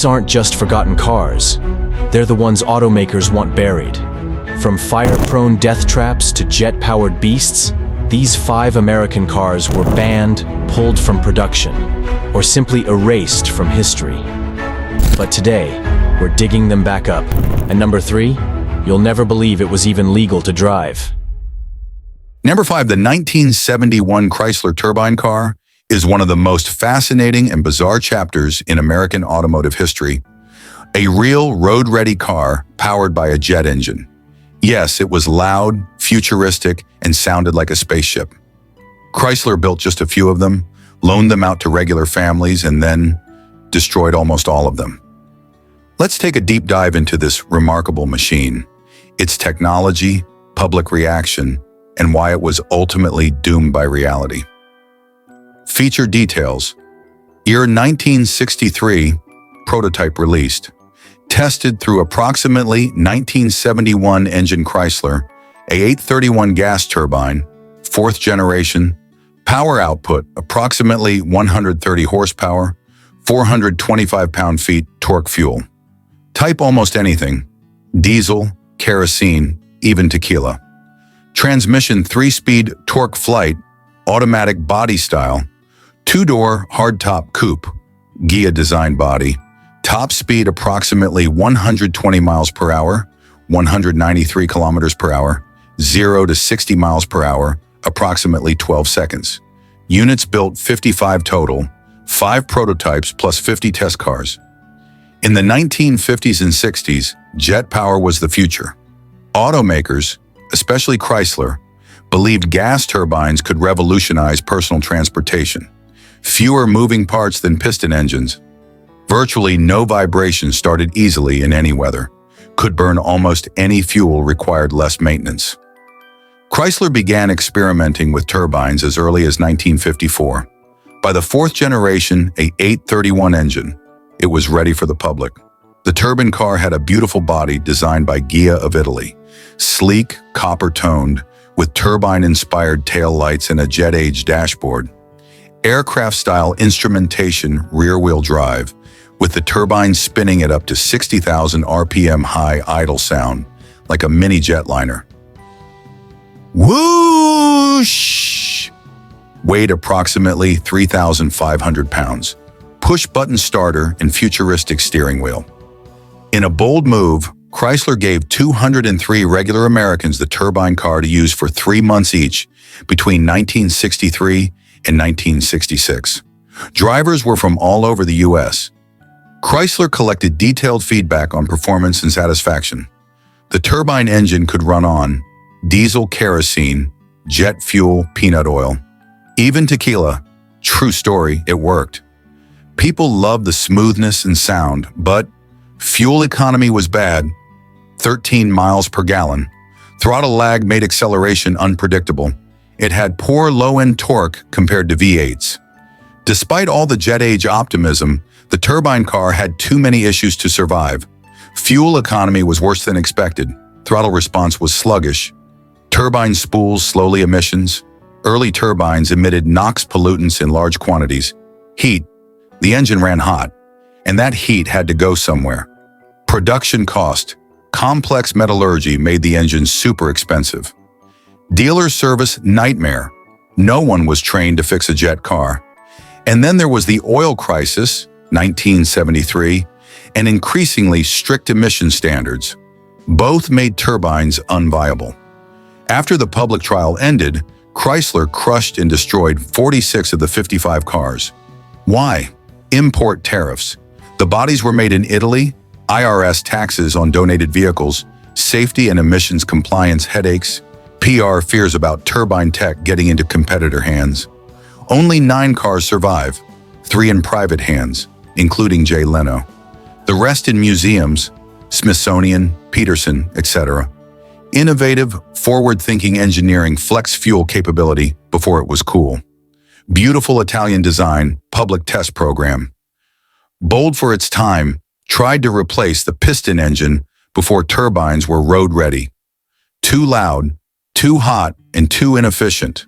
aren't just forgotten cars. They're the ones automakers want buried. From fire-prone death traps to jet-powered beasts, these 5 American cars were banned, pulled from production, or simply erased from history. But today, we're digging them back up. And number 3, you'll never believe it was even legal to drive. Number 5, the 1971 Chrysler Turbine Car is one of the most fascinating and bizarre chapters in American automotive history. A real road-ready car powered by a jet engine. Yes, it was loud, futuristic, and sounded like a spaceship. Chrysler built just a few of them, loaned them out to regular families, and then destroyed almost all of them. Let's take a deep dive into this remarkable machine, its technology, public reaction, and why it was ultimately doomed by reality. Feature details. Year 1963, prototype released. Tested through approximately 1971 engine Chrysler, a 831 gas turbine, 4th generation, power output approximately 130 horsepower, 425 pound-feet torque fuel. Type almost anything, diesel, kerosene, even tequila. Transmission 3-speed torque flight, automatic body style, 2-door hardtop coupe, Ghia design body, top speed approximately 120 miles per hour, 193 kilometers per hour, 0 to 60 miles per hour, approximately 12 seconds. Units built 55 total, 5 prototypes plus 50 test cars. In the 1950s and 60s, jet power was the future. Automakers, especially Chrysler, believed gas turbines could revolutionize personal transportation. Fewer moving parts than piston engines. Virtually no vibration, started easily in any weather. Could burn almost any fuel, required less maintenance. Chrysler began experimenting with turbines as early as 1954. By the 4th generation, a 831 engine, it was ready for the public. The turbine car had a beautiful body designed by Ghia of Italy. Sleek, copper-toned, with turbine-inspired tail lights and a jet-age dashboard. Aircraft-style instrumentation, rear-wheel drive, with the turbine spinning at up to 60,000 RPM high idle sound, like a mini jetliner. Whoosh! Weighed approximately 3,500 pounds. Push-button starter and futuristic steering wheel. In a bold move, Chrysler gave 203 regular Americans the turbine car to use for 3 months each, between 1963 and 1966. Drivers were from all over the U.S. Chrysler collected detailed feedback on performance and satisfaction. The turbine engine could run on diesel, kerosene, jet fuel, peanut oil, even tequila. True story, it worked. People loved the smoothness and sound, but fuel economy was bad. 13 miles per gallon. Throttle lag made acceleration unpredictable. It had poor low-end torque compared to V8s. Despite all the jet-age optimism, the turbine car had too many issues to survive. Fuel economy was worse than expected. Throttle response was sluggish. Turbine spools slowly emissions. Early turbines emitted NOx pollutants in large quantities. Heat. The engine ran hot, and that heat had to go somewhere. Production cost. Complex metallurgy made the engine super expensive. Dealer service nightmare. No one was trained to fix a jet car. And then there was the oil crisis, 1973, and increasingly strict emission standards. Both made turbines unviable. After the public trial ended, Chrysler crushed and destroyed 46 of the 55 cars. Why? Import tariffs. The bodies were made in Italy, IRS taxes on donated vehicles, safety and emissions compliance headaches, PR fears about turbine tech getting into competitor hands. Only 9 cars survive, 3 in private hands, including Jay Leno. The rest in museums, Smithsonian, Peterson, etc. Innovative, forward-thinking engineering, flex fuel capability before it was cool. Beautiful Italian design, public test program. Bold for its time, tried to replace the piston engine before turbines were road-ready. Too loud, too hot, and too inefficient.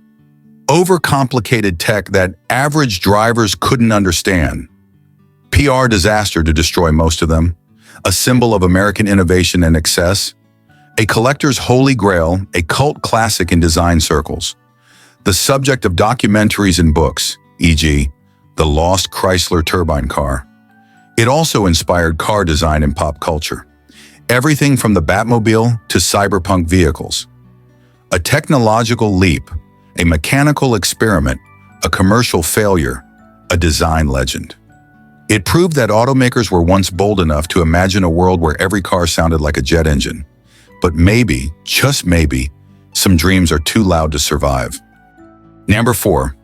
Overcomplicated tech that average drivers couldn't understand. PR disaster to destroy most of them, a symbol of American innovation and excess, a collector's holy grail, a cult classic in design circles, the subject of documentaries and books, e.g., The Lost Chrysler Turbine Car. It also inspired car design and pop culture. Everything from the Batmobile to cyberpunk vehicles. A technological leap, a mechanical experiment, a commercial failure, a design legend. It proved that automakers were once bold enough to imagine a world where every car sounded like a jet engine. But maybe, just maybe, some dreams are too loud to survive. Number 4.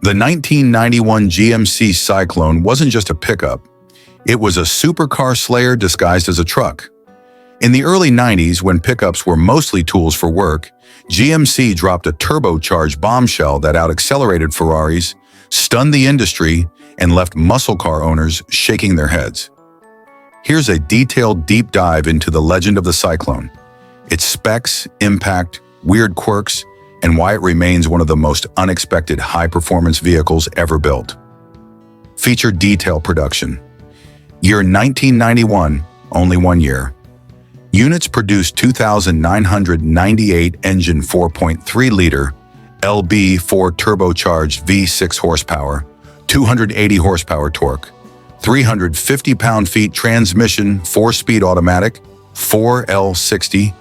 The 1991 GMC Syclone wasn't just a pickup. It was a supercar slayer disguised as a truck. In the early 90s, when pickups were mostly tools for work, GMC dropped a turbocharged bombshell that out-accelerated Ferraris, stunned the industry, and left muscle car owners shaking their heads. Here's a detailed deep dive into the legend of the Syclone, its specs, impact, weird quirks, and why it remains one of the most unexpected high-performance vehicles ever built. Feature detail production. Year 1991, only 1 year. Units produced 2,998 engine 4.3-liter LB4 turbocharged V6 horsepower, 280 horsepower torque, 350 pound-feet transmission 4-speed automatic, 4L60,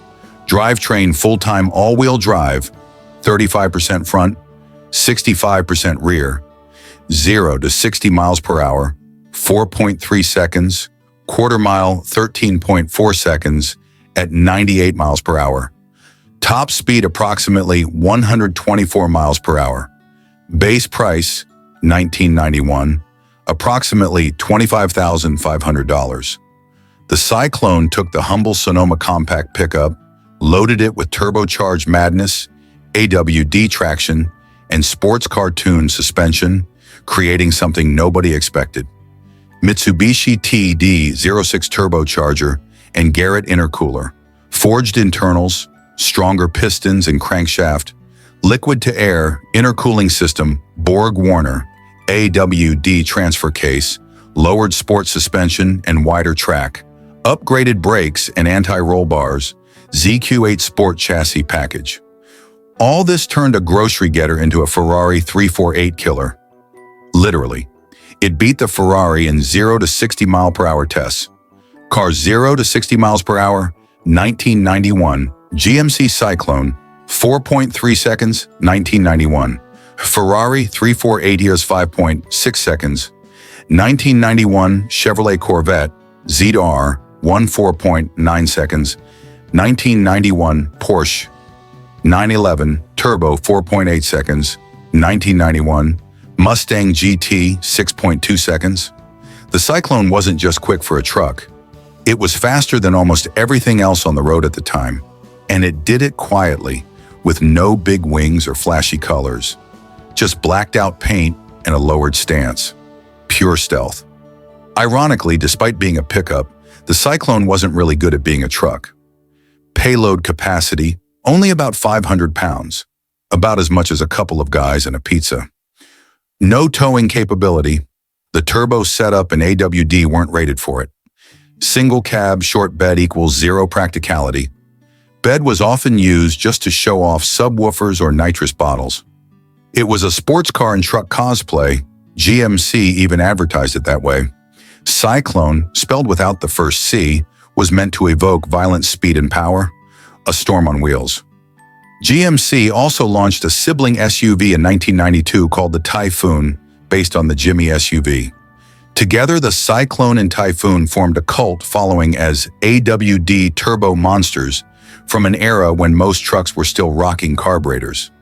drivetrain full-time all-wheel drive, 35% front, 65% rear, 0 to 60 miles per hour, 4.3 seconds, quarter mile 13.4 seconds at 98 miles per hour. Top speed approximately 124 miles per hour. Base price, $1991, approximately $25,500. The Syclone took the humble Sonoma compact pickup, loaded it with turbocharged madness, AWD traction, and sports cartoon suspension, creating something nobody expected. Mitsubishi TD06 turbocharger and Garrett intercooler, forged internals, stronger pistons and crankshaft, liquid-to-air intercooling system, Borg-Warner, AWD transfer case, lowered sport suspension and wider track, upgraded brakes and anti-roll bars, ZQ8 Sport chassis package. All this turned a grocery getter into a Ferrari 348 killer. Literally. It beat the Ferrari in 0 to 60 mile per hour tests. Car 0 to 60 miles per hour, 1991, GMC Syclone, 4.3 seconds, 1991. Ferrari 348 years 5.6 seconds. 1991 Chevrolet Corvette, Z-R, 14.9 seconds. 1991 Porsche 911 Turbo 4.8 seconds. 1991 Mustang GT 6.2 seconds. The Syclone wasn't just quick for a truck. It was faster than almost everything else on the road at the time. And it did it quietly, with no big wings or flashy colors. Just blacked out paint and a lowered stance. Pure stealth. Ironically, despite being a pickup, the Syclone wasn't really good at being a truck. Payload capacity, only about 500 pounds. About as much as a couple of guys and a pizza. No towing capability. The turbo setup and AWD weren't rated for it. Single cab, short bed equals zero practicality. Bed was often used just to show off subwoofers or nitrous bottles. It was a sports car and truck cosplay. GMC even advertised it that way. Syclone, spelled without the first C, was meant to evoke violent speed and power, a storm on wheels. GMC also launched a sibling SUV in 1992 called the Typhoon, based on the Jimmy SUV. Together, the Syclone and Typhoon formed a cult following as AWD turbo monsters from an era when most trucks were still rocking carburetors.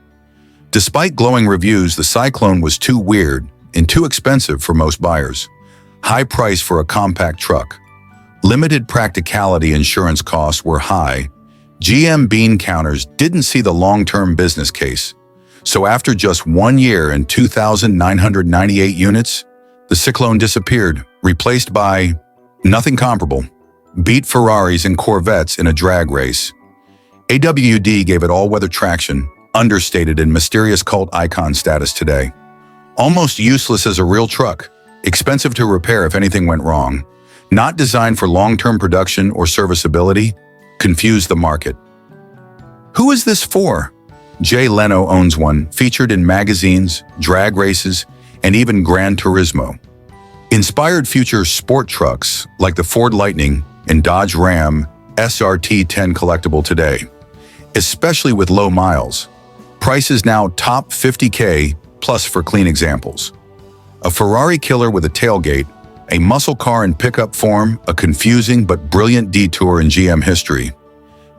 Despite glowing reviews, the Syclone was too weird and too expensive for most buyers. High price for a compact truck. Limited practicality insurance costs were high. GM bean counters didn't see the long-term business case. So after just 1 year and 2,998 units, the Syclone disappeared, replaced by nothing comparable. Beat Ferraris and Corvettes in a drag race. AWD gave it all-weather traction, understated and mysterious cult icon status today. Almost useless as a real truck. expensive to repair if anything went wrong, not designed for long-term production or serviceability, confused the market. Who is this for? Jay Leno owns one, featured in magazines, drag races, and even Gran Turismo. Inspired future sport trucks like the Ford Lightning and Dodge Ram SRT-10 collectible today, especially with low miles. Prices now top $50K plus for clean examples. A Ferrari killer with a tailgate, a muscle car in pickup form, a confusing but brilliant detour in GM history.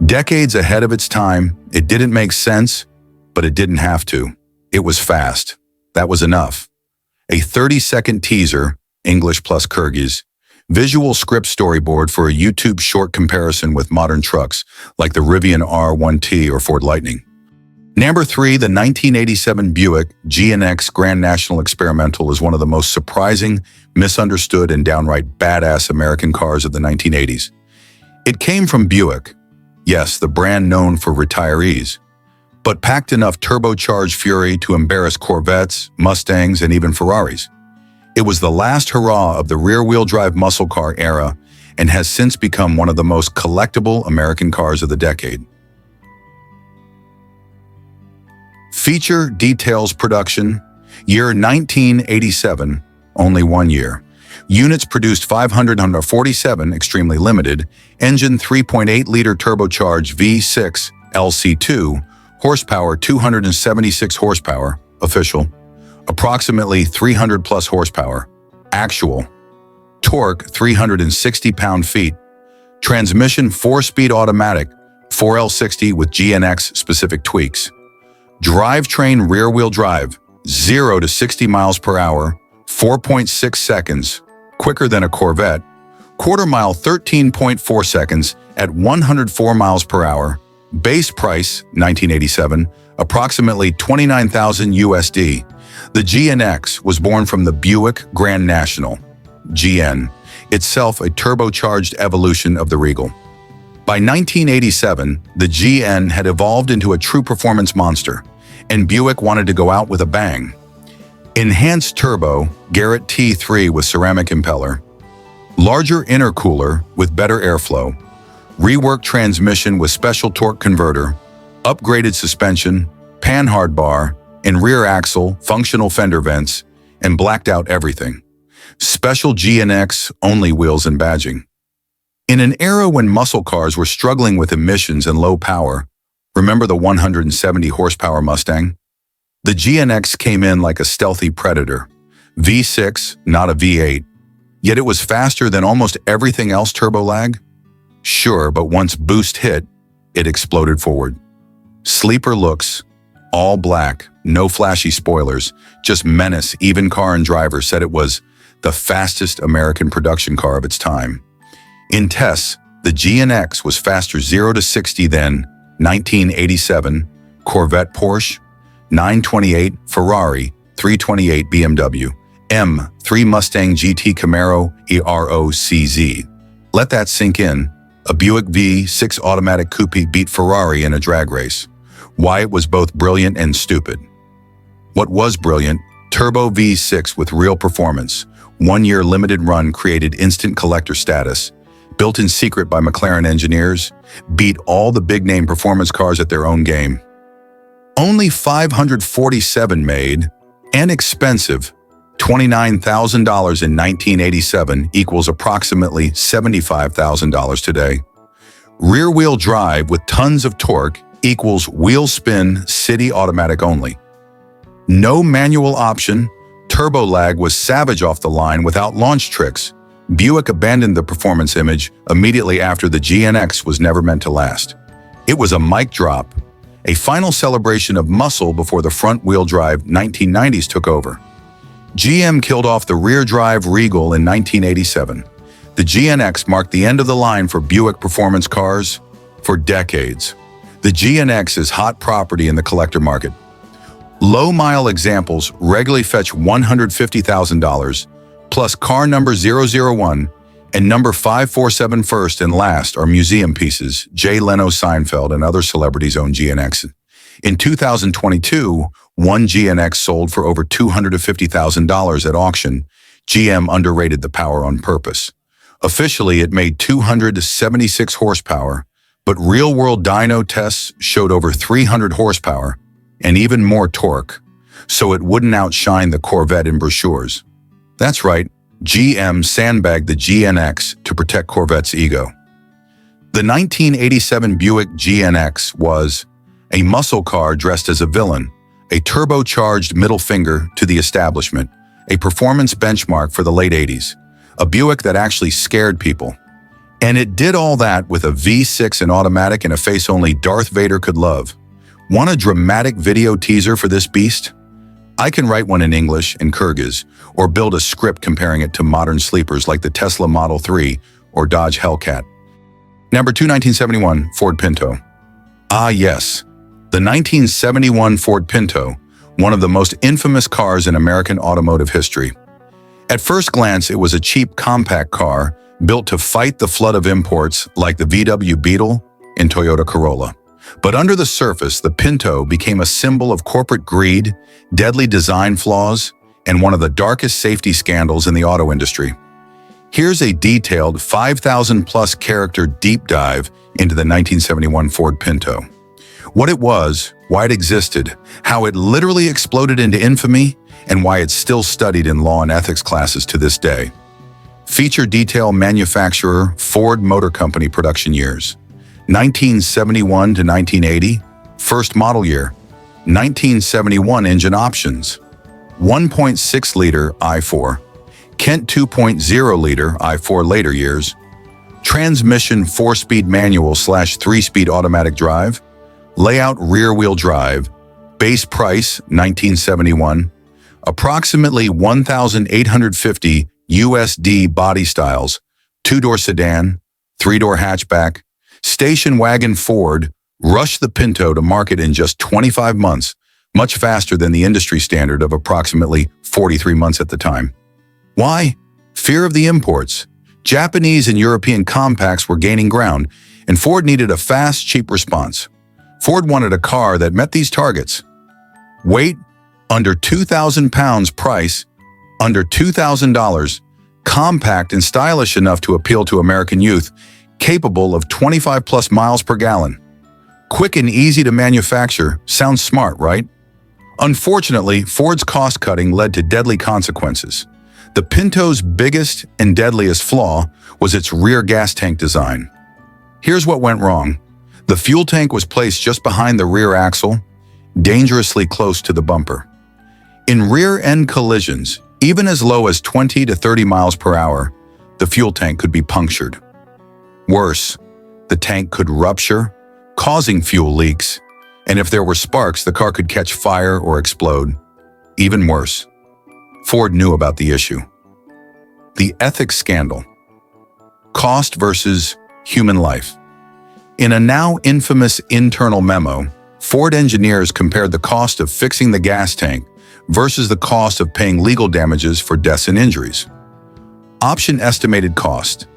Decades ahead of its time, it didn't make sense, but it didn't have to. It was fast. That was enough. A 30-second teaser, English plus Kyrgyz, visual script storyboard for a YouTube short comparison with modern trucks like the Rivian R1T or Ford Lightning. Number 3, the 1987 Buick GNX Grand National Experimental is one of the most surprising, misunderstood, and downright badass American cars of the 1980s. It came from Buick, yes, the brand known for retirees, but packed enough turbocharged fury to embarrass Corvettes, Mustangs, and even Ferraris. It was the last hurrah of the rear-wheel drive muscle car era and has since become one of the most collectible American cars of the decade. Feature, details, production. Year 1987, only 1 year. Units produced 547, extremely limited. Engine 3.8-liter turbocharged V6 LC2, horsepower 276 horsepower, official. Approximately 300 plus horsepower. Actual. Torque 360 pound-feet. Transmission 4-speed automatic, 4L60 with GNX specific tweaks. Drivetrain rear-wheel drive, 0 to 60 miles per hour, 4.6 seconds, quicker than a Corvette. Quarter mile 13.4 seconds at 104 miles per hour. Base price, 1987, approximately $29,000 USD. The GNX was born from the Buick Grand National, GN, itself a turbocharged evolution of the Regal. By 1987, the GN had evolved into a true performance monster, and Buick wanted to go out with a bang. Enhanced turbo, Garrett T3 with ceramic impeller, larger intercooler with better airflow, reworked transmission with special torque converter, upgraded suspension, panhard bar, and rear axle, functional fender vents, and blacked out everything. Special GNX only wheels and badging. In an era when muscle cars were struggling with emissions and low power, remember the 170 horsepower Mustang? The GNX came in like a stealthy predator. V6, not a V8. Yet it was faster than almost everything else turbo lag? Sure, but once boost hit, it exploded forward. Sleeper looks, all black, no flashy spoilers, just menace. Even car and driver said it was the fastest American production car of its time. In tests, the GNX was faster 0 to 60 than 1987 Corvette Porsche, 928 Ferrari, 328 BMW, M3 Mustang GT Camaro EROCZ. Let that sink in. A Buick V6 automatic coupe beat Ferrari in a drag race. Why it was both brilliant and stupid. What was brilliant? Turbo V6 with real performance. 1 year limited run created instant collector status. Built in secret by McLaren engineers, beat all the big-name performance cars at their own game. Only 547 made, and expensive. $29,000 in 1987 equals approximately $75,000 today. Rear-wheel drive with tons of torque equals wheel spin city automatic only. No manual option, turbo lag was savage off the line without launch tricks. Buick abandoned the performance image immediately after the GNX was never meant to last. It was a mic drop, a final celebration of muscle before the front-wheel drive 1990s took over. GM killed off the rear-drive Regal in 1987. The GNX marked the end of the line for Buick performance cars for decades. The GNX is hot property in the collector market. Low-mile examples regularly fetch $150,000, plus car number 001 and number 547 first and last are museum pieces. Jay Leno, Seinfeld, and other celebrities own GNX. In 2022, one GNX sold for over $250,000 at auction, GM underrated the power on purpose. Officially, it made 276 horsepower, but real-world dyno tests showed over 300 horsepower and even more torque, so it wouldn't outshine the Corvette in brochures. That's right, GM sandbagged the GNX to protect Corvette's ego. The 1987 Buick GNX was a muscle car dressed as a villain, a turbocharged middle finger to the establishment, a performance benchmark for the late 80s, a Buick that actually scared people. And it did all that with a V6 and automatic and a face only Darth Vader could love. Want a dramatic video teaser for this beast? I can write one in English and Kyrgyz, or build a script comparing it to modern sleepers like the Tesla Model 3 or Dodge Hellcat. Number 2, 1971 Ford Pinto. Ah yes, the 1971 Ford Pinto, one of the most infamous cars in American automotive history. At first glance, it was a cheap compact car built to fight the flood of imports like the VW Beetle and Toyota Corolla. But under the surface, the Pinto became a symbol of corporate greed, deadly design flaws, and one of the darkest safety scandals in the auto industry. Here's a detailed 5,000-plus character deep dive into the 1971 Ford Pinto. What it was, why it existed, how it literally exploded into infamy, and why it's still studied in law and ethics classes to this day. Feature detail manufacturer Ford Motor Company production years. 1971 to 1980, first model year. 1971 engine options. 1.6-liter i4. Kent 2.0-liter i4 later years. Transmission 4-speed manual / 3-speed automatic drive. Layout rear-wheel drive. Base price 1971. Approximately 1,850 USD body styles. 2-door sedan, 3-door hatchback. Station wagon Ford rushed the Pinto to market in just 25 months, much faster than the industry standard of approximately 43 months at the time. Why? Fear of the imports. Japanese and European compacts were gaining ground, and Ford needed a fast, cheap response. Ford wanted a car that met these targets. Weight, under 2,000 pounds. Price, under $2,000. Compact and stylish enough to appeal to American youth, capable of 25-plus miles per gallon. Quick and easy to manufacture. Sounds smart, right? Unfortunately, Ford's cost-cutting led to deadly consequences. The Pinto's biggest and deadliest flaw was its rear gas tank design. Here's what went wrong. The fuel tank was placed just behind the rear axle, dangerously close to the bumper. In rear-end collisions, even as low as 20 to 30 miles per hour, the fuel tank could be punctured. Worse, the tank could rupture, causing fuel leaks, and if there were sparks, the car could catch fire or explode. Even worse, Ford knew about the issue. The ethics scandal. Cost versus human life. In a now infamous internal memo, Ford engineers compared the cost of fixing the gas tank versus the cost of paying legal damages for deaths and injuries. Option estimated cost.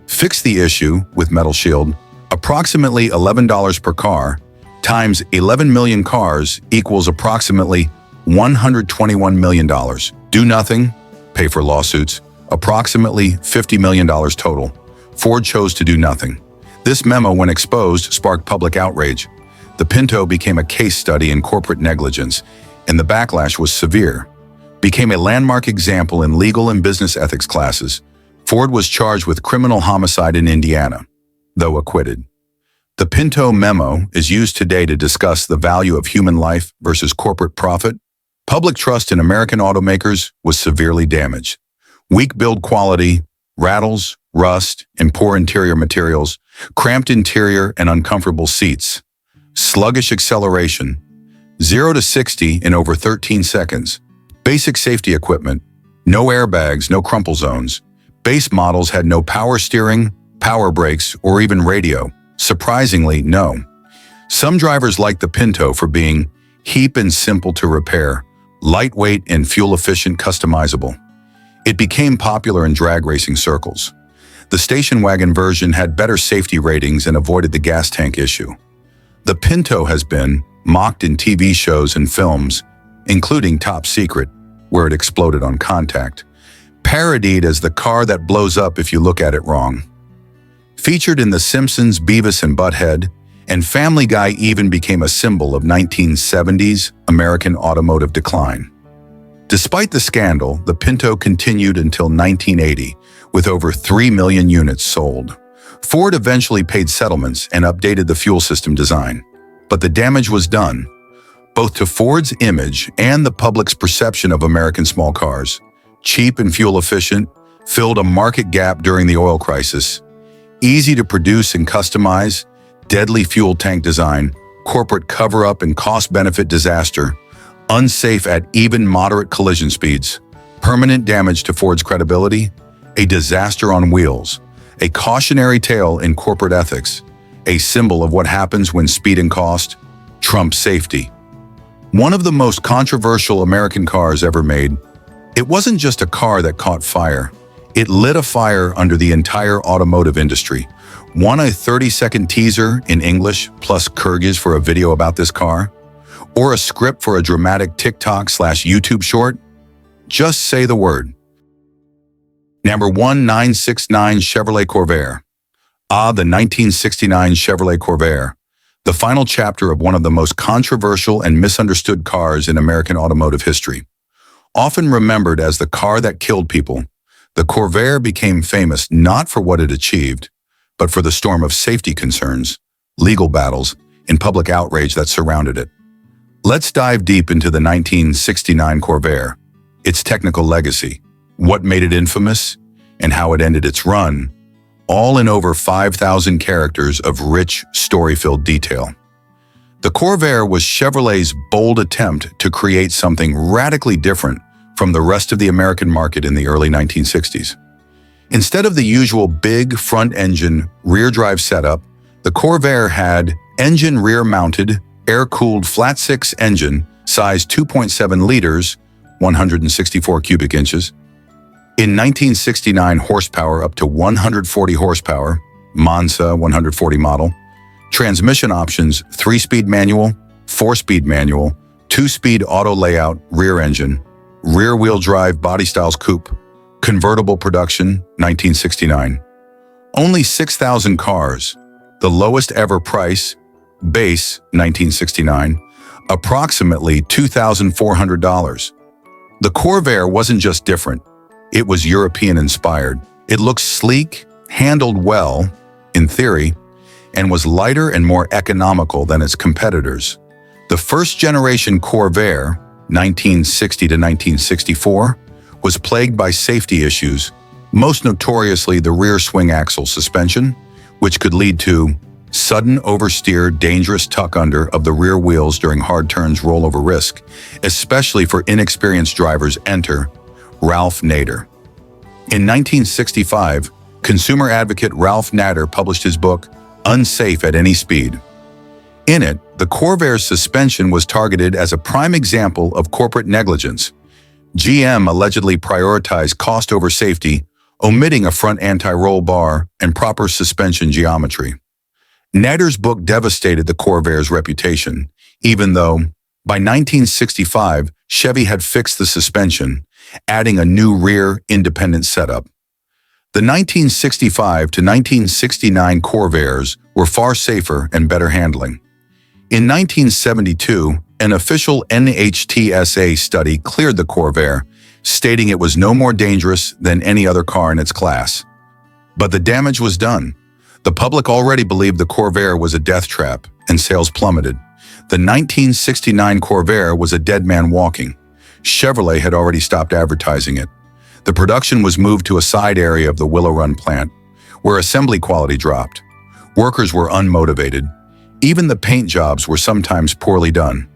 Fix the issue with metal shield, approximately $11 per car, times 11 million cars equals approximately $121 million. Do nothing, pay for lawsuits, approximately $50 million total. Ford chose to do nothing. This memo, when exposed, sparked public outrage. The Pinto became a case study in corporate negligence, and the backlash was severe. Became a landmark example in legal and business ethics classes. Ford was charged with criminal homicide in Indiana, though acquitted. The Pinto memo is used today to discuss the value of human life versus corporate profit. Public trust in American automakers was severely damaged. Weak build quality, rattles, rust, and poor interior materials, cramped interior and uncomfortable seats, sluggish acceleration, 0 to 60 in over 13 seconds, basic safety equipment, no airbags, no crumple zones. Base models had no power steering, power brakes, or even radio. Surprisingly, no. Some drivers liked the Pinto for being cheap and simple to repair, lightweight and fuel-efficient, customizable. It became popular in drag racing circles. The station wagon version had better safety ratings and avoided the gas tank issue. The Pinto has been mocked in TV shows and films, including Top Secret, where it exploded on contact. parodied as the car that blows up if you look at it wrong. Featured in The Simpsons' Beavis and Butthead, and Family Guy even became a symbol of 1970s American automotive decline. Despite the scandal, the Pinto continued until 1980, with over 3 million units sold. Ford eventually paid settlements and updated the fuel system design, but the damage was done, both to Ford's image and the public's perception of American small cars. Cheap and fuel efficient, filled a market gap during the oil crisis. Easy to produce and customize, deadly fuel tank design, corporate cover-up and cost-benefit disaster, unsafe at even moderate collision speeds, permanent damage to Ford's credibility, a disaster on wheels, a cautionary tale in corporate ethics, a symbol of what happens when speed and cost trump safety. One of the most controversial American cars ever made, it wasn't just a car that caught fire. It lit a fire under the entire automotive industry. Want a 30-second teaser in English plus Kyrgyz for a video about this car? Or a script for a dramatic TikTok/YouTube short? Just say the word. Number 1969 Chevrolet Corvair. The 1969 Chevrolet Corvair, the final chapter of one of the most controversial and misunderstood cars in American automotive history. Often remembered as the car that killed people, the Corvair became famous not for what it achieved, but for the storm of safety concerns, legal battles, and public outrage that surrounded it. Let's dive deep into the 1969 Corvair, its technical legacy, what made it infamous, and how it ended its run, all in over 5,000 characters of rich, story-filled detail. The Corvair was Chevrolet's bold attempt to create something radically different from the rest of the American market in the early 1960s. Instead of the usual big front-engine, rear-drive setup, the Corvair had engine rear-mounted, air-cooled flat-six engine, size 2.7 liters, 164 cubic inches. In 1969, horsepower up to 140 horsepower, Monza 140 model. Transmission options, 3-speed manual, 4-speed manual, 2-speed auto layout, rear engine, rear-wheel drive body styles coupe, convertible production, 1969. Only 6,000 cars, the lowest ever price, base, 1969, approximately $2,400. The Corvair wasn't just different, it was European-inspired. It looked sleek, handled well, in theory, and was lighter and more economical than its competitors. The first-generation Corvair, 1960 to 1964, was plagued by safety issues, most notoriously the rear swing axle suspension, which could lead to sudden oversteer, dangerous tuck-under of the rear wheels during hard turns rollover risk, especially for inexperienced drivers. Enter Ralph Nader. In 1965, consumer advocate Ralph Nader published his book, Unsafe at Any Speed. In it, the Corvair's suspension was targeted as a prime example of corporate negligence. GM allegedly prioritized cost over safety, omitting a front anti-roll bar and proper suspension geometry. Nader's book devastated the Corvair's reputation, even though, by 1965, Chevy had fixed the suspension, adding a new rear independent setup. The 1965 to 1969 Corvairs were far safer and better handling. In 1972, an official NHTSA study cleared the Corvair, stating it was no more dangerous than any other car in its class. But the damage was done. The public already believed the Corvair was a death trap, and sales plummeted. The 1969 Corvair was a dead man walking. Chevrolet had already stopped advertising it. The production was moved to a side area of the Willow Run plant, where assembly quality dropped. Workers were unmotivated. Even the paint jobs were sometimes poorly done.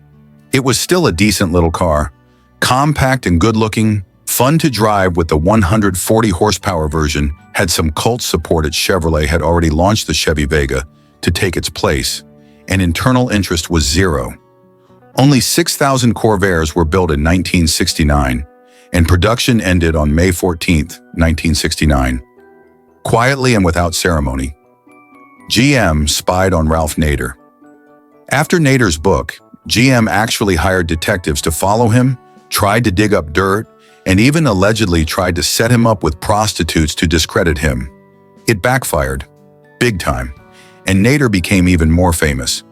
It was still a decent little car, compact and good-looking, fun to drive. With the 140 horsepower version, had some cult support. Chevrolet had already launched the Chevy Vega to take its place, and internal interest was zero. Only 6,000 Corvairs were built in 1969, and production ended on May 14, 1969. Quietly and without ceremony, GM spied on Ralph Nader. After Nader's book, GM actually hired detectives to follow him, tried to dig up dirt, and even allegedly tried to set him up with prostitutes to discredit him. It backfired, big time, and Nader became even more famous.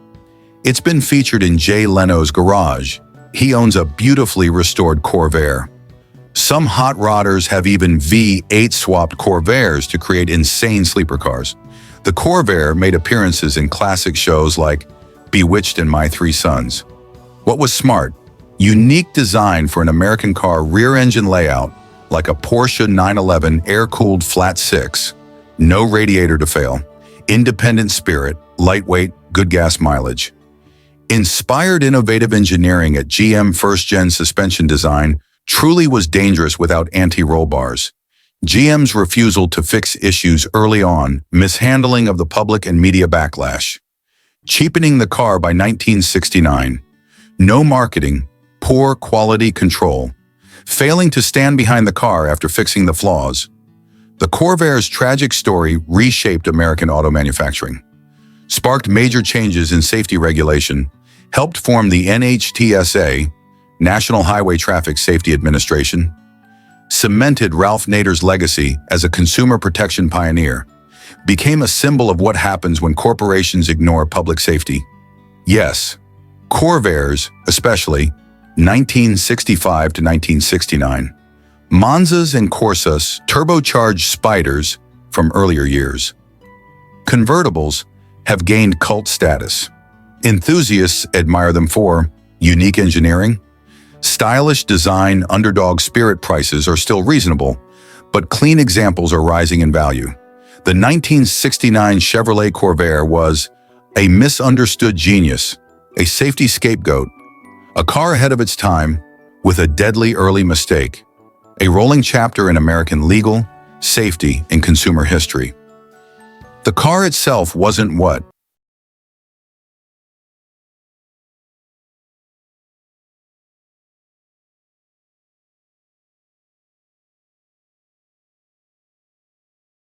It's been featured in Jay Leno's garage. He owns a beautifully restored Corvair. Some hot rodders have even V8 swapped Corvairs to create insane sleeper cars. The Corvair made appearances in classic shows like Bewitched and My Three Sons. What was smart? Unique design for an American car rear-engine layout, like a Porsche 911 air-cooled flat six. No radiator to fail. Independent spirit, lightweight, good gas mileage. Inspired innovative engineering at GM first-gen suspension design truly was dangerous without anti-roll bars. GM's refusal to fix issues early on, mishandling of the public and media backlash. Cheapening the car by 1969. No marketing, poor quality control. Failing to stand behind the car after fixing the flaws. The Corvair's tragic story reshaped American auto manufacturing. Sparked major changes in safety regulation, helped form the NHTSA, National Highway Traffic Safety Administration, cemented Ralph Nader's legacy as a consumer protection pioneer, became a symbol of what happens when corporations ignore public safety. Yes, Corvairs, especially 1965 to 1969, Monzas and Corsas, turbocharged spiders from earlier years. Convertibles have gained cult status. Enthusiasts admire them for unique engineering. Stylish design, underdog spirit prices are still reasonable, but clean examples are rising in value. The 1969 Chevrolet Corvair was a misunderstood genius, a safety scapegoat, a car ahead of its time with a deadly early mistake, a rolling chapter in American legal, safety, and consumer history. The car itself wasn't what